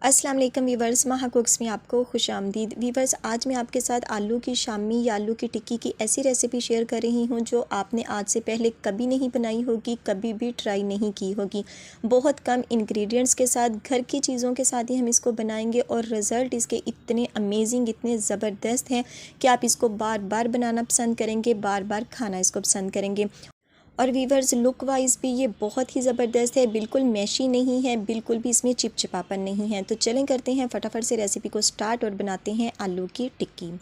अस्सलाम वालेकुम वीवर्स, महा कुक्स में आपको खुशामदीद। वीवर्स, आज मैं आपके साथ आलू की शामी या आलू की टिक्की की ऐसी रेसिपी शेयर कर रही हूँ जो आपने आज से पहले कभी नहीं बनाई होगी, कभी भी ट्राई नहीं की होगी। बहुत कम इंग्रेडिएंट्स के साथ, घर की चीज़ों के साथ ही हम इसको बनाएंगे और रिज़ल्ट इसके इतने अमेजिंग, इतने ज़बरदस्त हैं कि आप इसको बार बार बनाना पसंद करेंगे, बार बार खाना इसको पसंद करेंगे। और वीवर्स, लुक वाइज भी ये बहुत ही ज़बरदस्त है, बिल्कुल मैशी नहीं है, बिल्कुल भी इसमें चिपचिपापन नहीं है। तो चलें करते हैं फटाफट से रेसिपी को स्टार्ट और बनाते हैं आलू की टिक्की।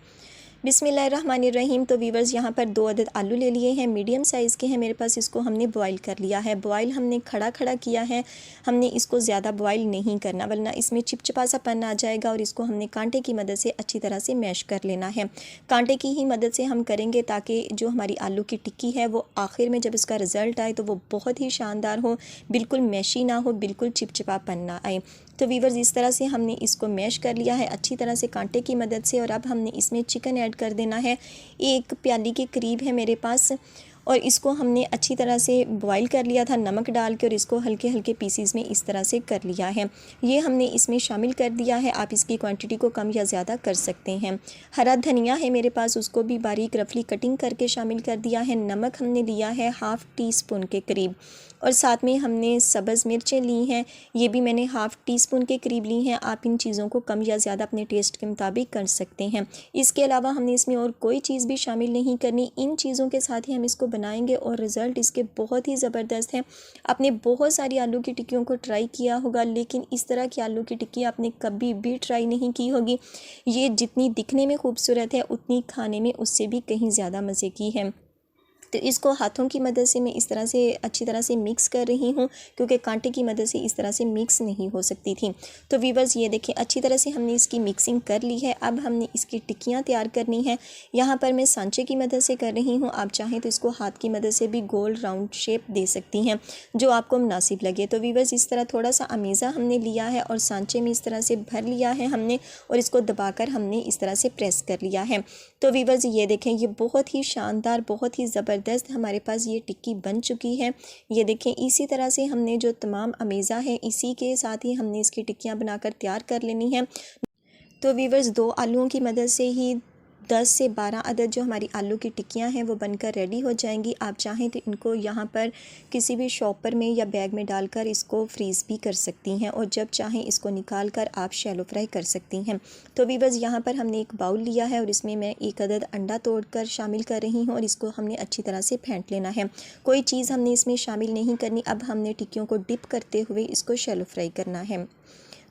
बिस्मिल्लाहिर्रहमानिर्रहीम। तो वीवर्स, यहाँ पर 2 अदद आलू ले लिए हैं, मीडियम साइज़ के हैं मेरे पास। इसको हमने बॉईल कर लिया है। बॉईल हमने खड़ा खड़ा किया है, हमने इसको ज़्यादा बॉईल नहीं करना वरना इसमें चिपचिपा सा पन आ जाएगा। और इसको हमने कांटे की मदद से अच्छी तरह से मैश कर लेना है। कांटे की ही मदद से हम करेंगे ताकि जो हमारी आलू की टिक्की है वो आखिर में जब इसका रिज़ल्ट आए तो वो बहुत ही शानदार हो, बिल्कुल मैशी ना हो, बिल्कुल चिपचिपापन ना आए। तो वीवर्स, इस तरह से हमने इसको मैश कर लिया है अच्छी तरह से कांटे की मदद से। और अब हमने इसमें चिकन ऐड कर देना है। 1 प्याली के करीब है मेरे पास। और इसको हमने अच्छी तरह से बॉईल कर लिया था नमक डाल के, और इसको हल्के हल्के पीसीज में इस तरह से कर लिया है। ये हमने इसमें शामिल कर दिया है। आप इसकी क्वांटिटी को कम या ज़्यादा कर सकते हैं। हरा धनिया है मेरे पास, उसको भी बारीक रफली कटिंग करके शामिल कर दिया है। नमक हमने लिया है 1/2 टीस्पून के करीब। और साथ में हमने सब्ज़ मिर्चें ली हैं, ये भी मैंने 1/2 टीस्पून के करीब ली हैं। आप इन चीज़ों को कम या ज़्यादा अपने टेस्ट के मुताबिक कर सकते हैं। इसके अलावा हमने इसमें और कोई चीज़ भी शामिल नहीं करनी। इन चीज़ों के साथ ही हम इसको बनाएंगे और रिज़ल्ट इसके बहुत ही ज़बरदस्त हैं। आपने बहुत सारी आलू की टिक्कियों को ट्राई किया होगा, लेकिन इस तरह की आलू की टिक्की आपने कभी भी ट्राई नहीं की होगी। ये जितनी दिखने में खूबसूरत है, उतनी खाने में उससे भी कहीं ज़्यादा मज़े की है। तो इसको हाथों की मदद से मैं इस तरह से अच्छी तरह से मिक्स कर रही हूँ, क्योंकि कांटे की मदद से इस तरह से मिक्स नहीं हो सकती थी। तो वीवर्स, ये देखिए अच्छी तरह से हमने इसकी मिक्सिंग कर ली है। अब हमने इसकी टिक्कियाँ तैयार करनी है। यहाँ पर मैं सांचे की मदद से कर रही हूँ। आप चाहें तो इसको हाथ की मदद से भी गोल राउंड शेप दे सकती हैं, जो आपको मुनासिब लगे। तो वीवर्स, इस तरह थोड़ा सा अमेज़ा हमने लिया है और सांचे में इस तरह से भर लिया है हमने, और इसको दबाकर हमने इस तरह से प्रेस कर लिया है। तो वीवर्स, ये देखें, ये बहुत ही शानदार, बहुत ही ज़बरदस्त हमारे पास ये टिक्की बन चुकी है। ये देखें, इसी तरह से हमने जो तमाम अमेज़ा है, इसी के साथ ही हमने इसकी टिक्कियाँ बनाकर तैयार कर लेनी है। तो वीवर्स, 2 आलूओं की मदद से ही 10 से 12 अदद जो हमारी आलू की टिक्कियाँ हैं वो बनकर रेडी हो जाएंगी। आप चाहें तो इनको यहाँ पर किसी भी शॉपर में या बैग में डालकर इसको फ्रीज़ भी कर सकती हैं, और जब चाहें इसको निकाल कर आप शैलो फ्राई कर सकती हैं। तो वीवर्स, यहाँ पर हमने एक बाउल लिया है और इसमें मैं 1 अदद अंडा तोड़कर शामिल कर रही हूँ, और इसको हमने अच्छी तरह से फेंट लेना है। कोई चीज़ हमने इसमें शामिल नहीं करनी। अब हमने टिक्कियों को डिप करते हुए इसको शैलो फ्राई करना है।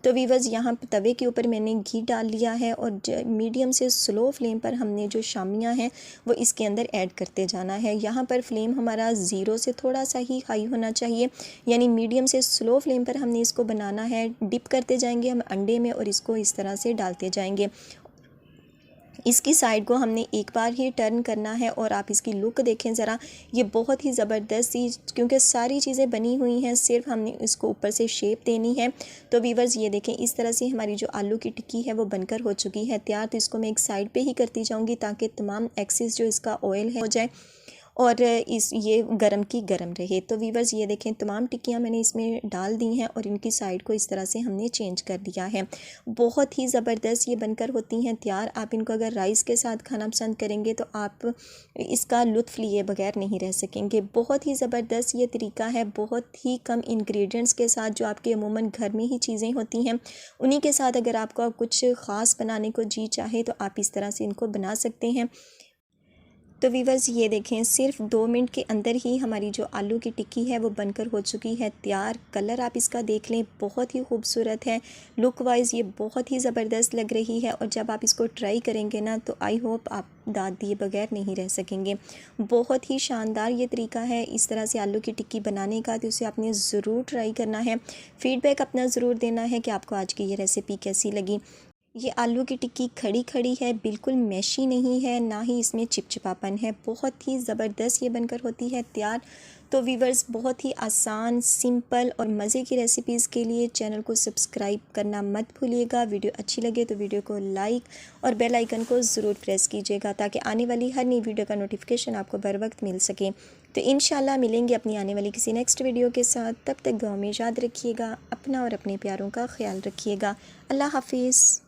तो वीवर्स, यहाँ तवे के ऊपर मैंने घी डाल लिया है, और मीडियम से स्लो फ्लेम पर हमने जो शामियाँ हैं वो इसके अंदर ऐड करते जाना है। यहाँ पर फ्लेम हमारा 0 से थोड़ा सा ही हाई होना चाहिए, यानी मीडियम से स्लो फ्लेम पर हमने इसको बनाना है। डिप करते जाएंगे हम अंडे में और इसको इस तरह से डालते जाएंगे। इसकी साइड को हमने एक बार ही टर्न करना है। और आप इसकी लुक देखें ज़रा, ये बहुत ही ज़बरदस्त सी, क्योंकि सारी चीज़ें बनी हुई हैं, सिर्फ हमने इसको ऊपर से शेप देनी है। तो वीवर्स, ये देखें, इस तरह से हमारी जो आलू की टिक्की है वो बनकर हो चुकी है तैयार। तो इसको मैं एक साइड पे ही करती जाऊँगी ताकि तमाम एक्सिस जो इसका ऑयल है हो जाए और ये गरम की गरम रहे। तो वीवर्स, ये देखें, तमाम टिक्कियाँ मैंने इसमें डाल दी हैं और इनकी साइड को इस तरह से हमने चेंज कर दिया है। बहुत ही ज़बरदस्त ये बनकर होती हैं तैयार। आप इनको अगर राइस के साथ खाना पसंद करेंगे तो आप इसका लुत्फ़ लिए बगैर नहीं रह सकेंगे। बहुत ही ज़बरदस्त ये तरीका है, बहुत ही कम इंग्रेडिएंट्स के साथ, जो आपके अमूमन घर में ही चीज़ें होती हैं उन्हीं के साथ अगर आपको कुछ ख़ास बनाने को जी चाहे तो आप इस तरह से इनको बना सकते हैं। तो वीवर्स, ये देखें, सिर्फ 2 मिनट के अंदर ही हमारी जो आलू की टिक्की है वो बनकर हो चुकी है तैयार। कलर आप इसका देख लें, बहुत ही खूबसूरत है। लुक वाइज ये बहुत ही ज़बरदस्त लग रही है, और जब आप इसको ट्राई करेंगे ना तो आई होप आप दाद दिए बगैर नहीं रह सकेंगे। बहुत ही शानदार ये तरीका है इस तरह से आलू की टिक्की बनाने का, तो उसे आपने ज़रूर ट्राई करना है। फ़ीडबैक अपना ज़रूर देना है कि आपको आज की ये रेसिपी कैसी लगी। ये आलू की टिक्की खड़ी खड़ी है, बिल्कुल मैशी नहीं है, ना ही इसमें चिपचिपापन है। बहुत ही ज़बरदस्त ये बनकर होती है तैयार। तो वीवर्स, बहुत ही आसान, सिंपल और मज़े की रेसिपीज़ के लिए चैनल को सब्सक्राइब करना मत भूलिएगा। वीडियो अच्छी लगे तो वीडियो को लाइक और बेल आइकन को ज़रूर प्रेस कीजिएगा ताकि आने वाली हर नई वीडियो का नोटिफिकेशन आपको बर वक्त मिल सके। तो इंशाल्लाह मिलेंगे अपनी आने वाली किसी नेक्स्ट वीडियो के साथ। तब तक दुआ में याद रखिएगा, अपना और अपने प्यारों का ख्याल रखिएगा। अल्लाह हाफिज़।